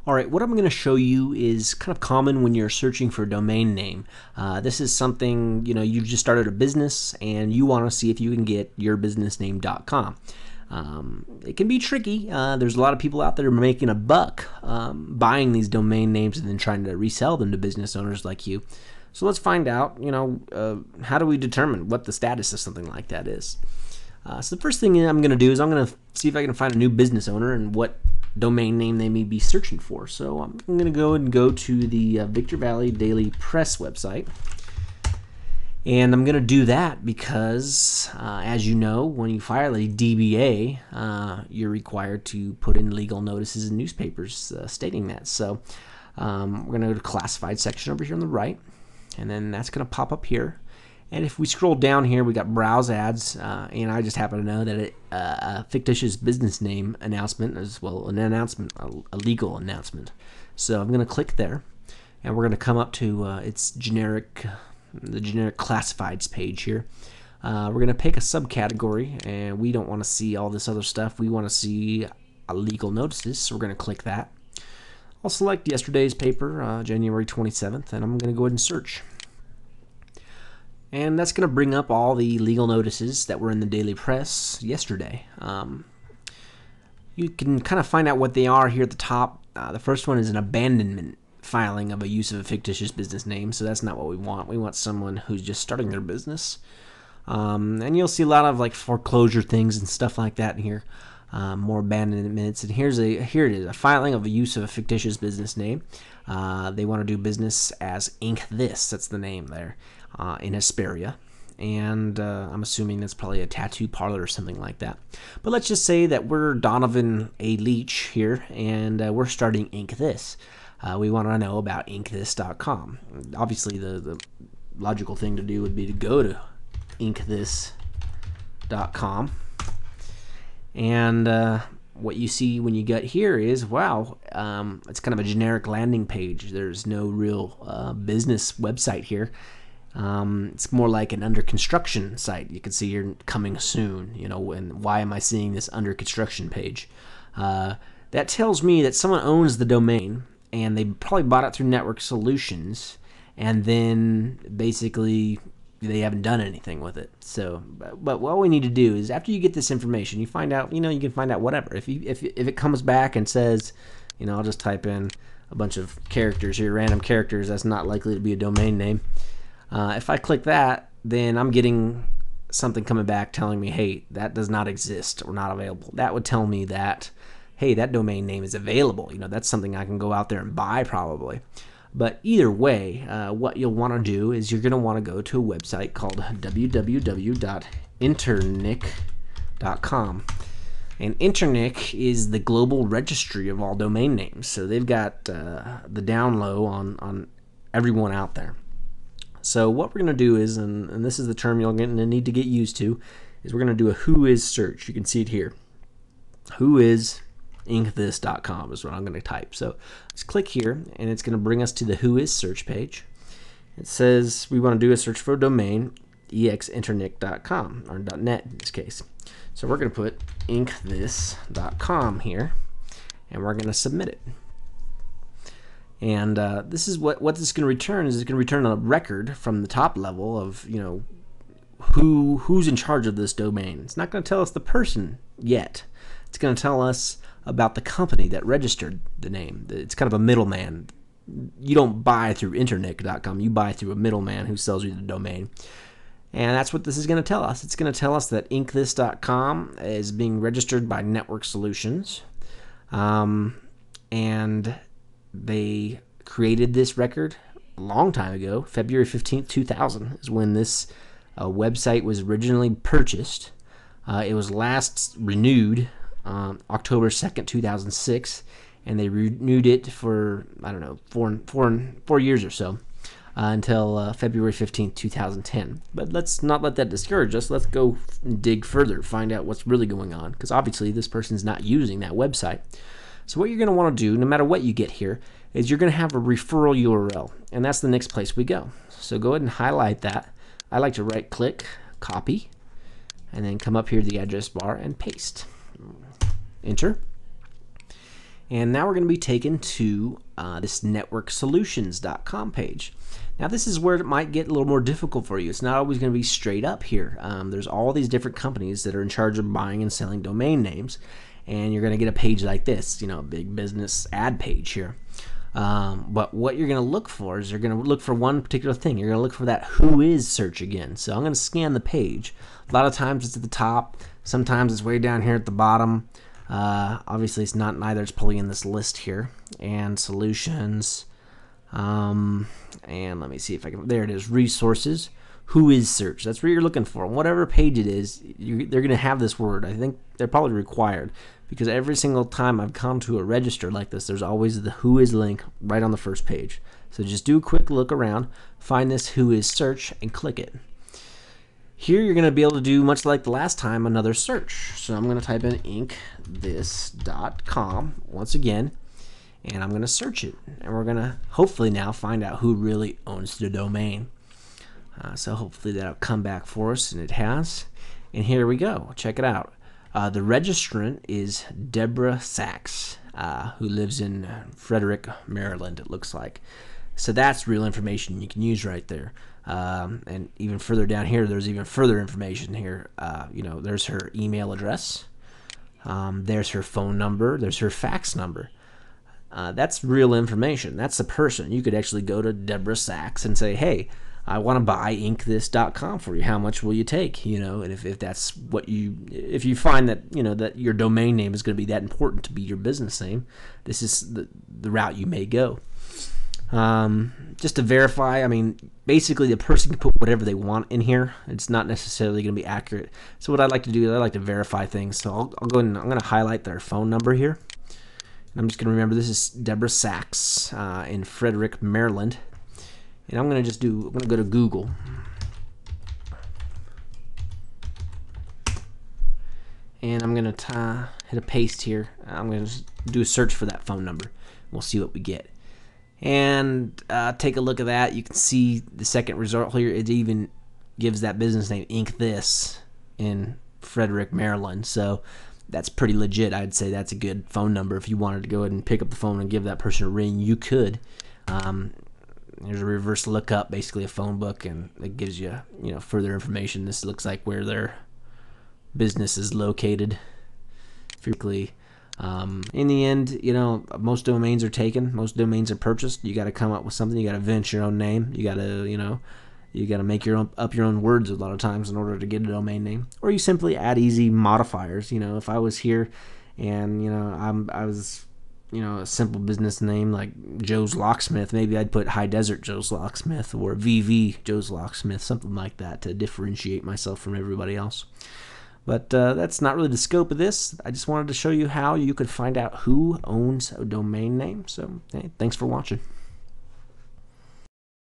Alright, what I'm going to show you is kind of common when you're searching for a domain name. This is something, you've just started a business and you want to see if you can get yourbusinessname.com. It can be tricky. There's a lot of people out there making a buck buying these domain names and then trying to resell them to business owners like you. So let's find out, how do we determine what the status of something like that is. So the first thing I'm going to do is I'm going to see if I can find a new business owner and what domain name they may be searching for. So I'm going to go to the Victor Valley Daily Press website. And I'm going to do that because, as you know, when you file a DBA, you're required to put in legal notices in newspapers stating that. So we're going to go to classified section over here on the right, and then that's going to pop up here. And if we scroll down here, we got browse ads, and I just happen to know that a fictitious business name announcement as well, an announcement, a legal announcement. So I'm going to click there, and we're going to come up to its generic, the generic classifieds page here. We're going to pick a subcategory, and we don't want to see all this other stuff. We want to see legal notices, so we're going to click that. I'll select yesterday's paper, January 27th, and I'm going to go ahead and search. And that's going to bring up all the legal notices that were in the Daily Press yesterday. You can kind of find out what they are here at the top. The first one is an abandonment filing of a use of a fictitious business name, so that's not what we want. We want someone who's just starting their business. And you'll see a lot of like foreclosure things and stuff like that in here. More abandonments, and here it is, a filing of a use of a fictitious business name. They want to do business as Inc. This, that's the name there, in Hesperia, and I'm assuming that's probably a tattoo parlor or something like that. But let's just say that we're Donovan A. Leach here, and we're starting Inc. This. We want to know about IncThis.com. Obviously, the logical thing to do would be to go to IncThis.com. And what you see when you get here is, wow, it's kind of a generic landing page. There's no real business website here. It's more like an under construction site. You can see here coming soon, and why am I seeing this under construction page? That tells me that someone owns the domain, and they probably bought it through Network Solutions, and then basically they haven't done anything with it. So, but what we need to do is, after you get this information, you find out, you can find out whatever. If it comes back and says, I'll just type in a bunch of characters here, random characters, that's not likely to be a domain name. If I click that, then I'm getting something coming back telling me, hey, that does not exist or not available. That would tell me that, hey, that domain name is available. That's something I can go out there and buy probably. But either way, what you'll want to do is you're going to want to go to a website called www.internic.com. And Internic is the global registry of all domain names. So they've got the down low on everyone out there. So what we're going to do is, and this is the term you're going to need to get used to, is we're going to do a Whois search. You can see it here. Whois IncThis.com is what I'm going to type. So let's click here, and it's going to bring us to the Whois search page. It says we want to do a search for a domain, exinternic.com, or .net in this case. So we're going to put IncThis.com here, and we're going to submit it. And this is what this is going to return. Is it's going to return a record from the top level of who's in charge of this domain. It's not going to tell us the person yet. It's going to tell us about the company that registered the name. It's kind of a middleman. You don't buy through Internic.com. You buy through a middleman who sells you the domain. And that's what this is going to tell us. It's going to tell us that IncThis.com is being registered by Network Solutions. And they created this record a long time ago. February 15th, 2000 is when this website was originally purchased. It was last renewed October 2nd, 2006, and they renewed it for, I don't know, four years or so until February 15th, 2010. But let's not let that discourage us. Let's go dig further, find out what's really going on, because obviously this person's not using that website. So what you're going to want to do, no matter what you get here, is you're going to have a referral URL, and that's the next place we go. So go ahead and highlight that. I like to right-click, copy, and then come up here to the address bar and paste. Enter. And now we're going to be taken to this networksolutions.com page. Now this is where it might get a little more difficult for you. It's not always going to be straight up here. There's all these different companies that are in charge of buying and selling domain names, and you're going to get a page like this, a big business ad page here. But what you're going to look for is you're going to look for one particular thing. You're going to look for that Whois search again. So I'm going to scan the page. A lot of times it's at the top. Sometimes it's way down here at the bottom. Obviously it's not neither. It's pulling in this list here. And solutions. And let me see if I can. There it is. Resources. Whois search. That's what you're looking for. Whatever page it is, they're going to have this word. I think they're probably required, because every single time I've come to a register like this, there's always the Whois link right on the first page. So just do a quick look around, find this Whois search, and click it. Here you're going to be able to do, much like the last time, another search. So I'm going to type in inkthis.com once again, and I'm going to search it. And we're going to hopefully now find out who really owns the domain. So hopefully that'll come back for us, and it has. And here we go. Check it out. The registrant is Deborah Sachs, who lives in Frederick, Maryland, it looks like. So that's real information you can use right there. And even further down here, there's even further information here. There's her email address. There's her phone number. There's her fax number. That's real information. That's the person. You could actually go to Deborah Sachs and say, hey, I want to buy inkthis.com for you. How much will you take? And if that's what if you find that that your domain name is going to be that important to be your business name, this is the route you may go. Just to verify, basically the person can put whatever they want in here. It's not necessarily going to be accurate. So what I like to do is I like to verify things. So I'll go ahead and I'm going to highlight their phone number here. And I'm just going to remember this is Deborah Sachs in Frederick, Maryland. And I'm going to go to Google. And I'm going to hit a paste here. I'm going to do a search for that phone number. We'll see what we get. And take a look at that. You can see the second result here. It even gives that business name InkThis in Frederick, Maryland. So that's pretty legit. I'd say that's a good phone number. If you wanted to go ahead and pick up the phone and give that person a ring, you could. There's a reverse lookup, basically a phone book, and it gives you further information. This looks like where their business is located. In the end, most domains are taken. Most domains are purchased. You got to come up with something. You got to invent your own name. You got to, make your own words a lot of times in order to get a domain name. Or you simply add easy modifiers. If I was here and I was a simple business name like Joe's Locksmith, maybe I'd put High Desert Joe's Locksmith or VV Joe's Locksmith, something like that, to differentiate myself from everybody else. But that's not really the scope of this. I just wanted to show you how you could find out who owns a domain name. So, hey, thanks for watching.